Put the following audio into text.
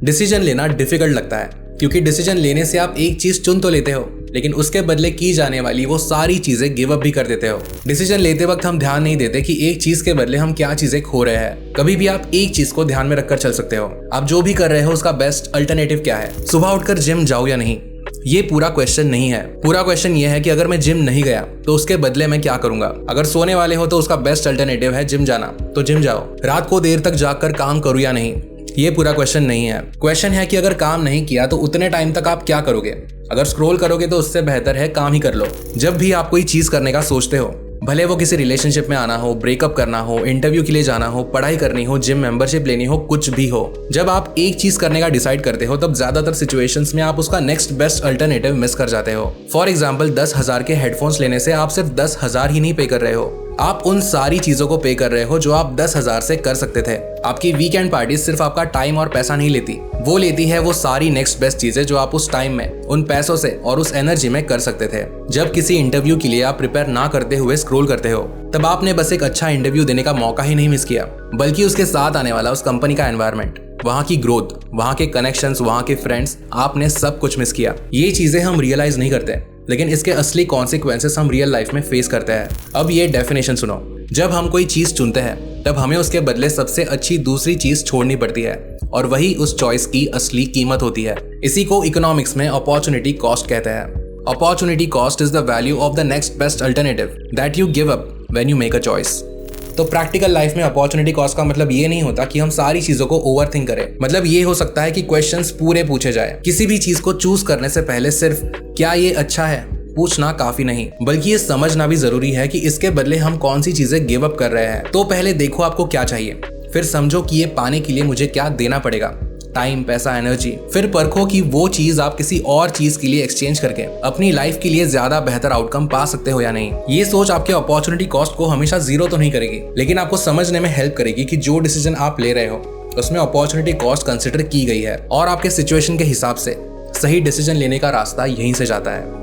Decision लेना difficult लगता है क्योंकि डिसीजन लेने से आप एक चीज चुन तो लेते हो, लेकिन उसके बदले की जाने वाली वो सारी चीजें गिव अप भी कर देते हो। डिसीजन लेते वक्त हम ध्यान नहीं देते कि एक चीज के बदले हम क्या चीजें खो रहे हैं। कभी भी आप एक चीज को ध्यान में रखकर चल सकते हो, आप जो भी कर रहे हो उसका बेस्ट अल्टरनेटिव क्या है। सुबह उठकर जिम जाओ या नहीं, ये पूरा क्वेश्चन नहीं है। पूरा क्वेश्चन ये है कि अगर मैं जिम नहीं गया तो उसके बदले मैं क्या करूंगा। अगर सोने वाले हो तो उसका बेस्ट अल्टरनेटिव है जिम जाना, तो जिम जाओ। रात को देर तक जागकर काम करूं या नहीं, ये पूरा क्वेश्चन नहीं है। क्वेश्चन है कि अगर काम नहीं किया तो उतने टाइम तक आप क्या करोगे। अगर स्क्रॉल करोगे तो उससे बेहतर है काम ही कर लो। जब भी आप कोई चीज करने का सोचते हो, भले वो किसी रिलेशनशिप में आना हो, ब्रेकअप करना हो, इंटरव्यू के लिए जाना हो, पढ़ाई करनी हो, जिम मेंबरशिप लेनी हो, कुछ भी हो, जब आप एक चीज करने का डिसाइड करते हो तब ज्यादातर सिचुएशंस में आप उसका नेक्स्ट बेस्ट अल्टरनेटिव मिस कर जाते हो। फॉर एग्जाम्पल 10,000 के हेडफोन्स लेने से आप सिर्फ 10,000 ही नहीं पे कर रहे हो, आप उन सारी चीजों को पे कर रहे हो जो आप 10,000 से कर सकते थे। आपकी वीकेंड पार्टी सिर्फ आपका टाइम और पैसा नहीं लेती, वो लेती है वो सारी नेक्स्ट बेस्ट चीजें जो आप उस टाइम में, उन पैसों से और उस एनर्जी में कर सकते थे। जब किसी इंटरव्यू के लिए आप प्रिपेयर ना करते हुए स्क्रॉल करते हो, तब आपने बस एक अच्छा इंटरव्यू देने का मौका ही नहीं मिस किया, बल्कि उसके साथ आने वाला उस कंपनी का एनवायरनमेंट, वहाँ की ग्रोथ, वहाँ के कनेक्शंस, वहाँ के फ्रेंड्स, आपने सब कुछ मिस किया। ये चीजें हम रियलाइज नहीं करते, लेकिन इसके असली कॉन्सिक्वेंसेस हम रियल लाइफ में फेस करते हैं। अब ये डेफिनेशन सुनो, जब हम कोई चीज चुनते हैं तब हमें उसके बदले सबसे अच्छी दूसरी चीज छोड़नी पड़ती है, और वही उस चॉइस की असली कीमत होती है। इसी को इकोनॉमिक्स में अपॉर्चुनिटी कॉस्ट कहते हैं। Opportunity cost is the value of the next best alternative that you give up when you make a choice. तो प्रैक्टिकल लाइफ में अपॉर्चुनिटी कॉस्ट का मतलब ये नहीं होता कि हम सारी चीजों को ओवरथिंक करें। मतलब ये हो सकता है कि क्वेश्चंस पूरे पूछे जाए। किसी भी चीज को चूज करने से पहले सिर्फ क्या ये अच्छा है पूछना काफी नहीं, बल्कि ये समझना भी जरूरी है कि इसके बदले हम कौन सी चीजें गिव अप कर रहे हैं। तो पहले देखो आपको क्या चाहिए, फिर समझो कि ये पाने के लिए मुझे क्या देना पड़ेगा, टाइम, पैसा, एनर्जी। फिर परखो कि वो चीज आप किसी और चीज के लिए एक्सचेंज करके अपनी लाइफ के लिए ज्यादा बेहतर आउटकम पा सकते हो या नहीं। ये सोच आपके अपॉर्चुनिटी कॉस्ट को हमेशा जीरो तो नहीं करेगी, लेकिन आपको समझने में हेल्प करेगी कि जो डिसीजन आप ले रहे हो उसमें अपॉर्चुनिटी कॉस्ट कंसिडर की गई है, और आपके सिचुएशन के हिसाब से सही डिसीजन लेने का रास्ता यहीं से जाता है।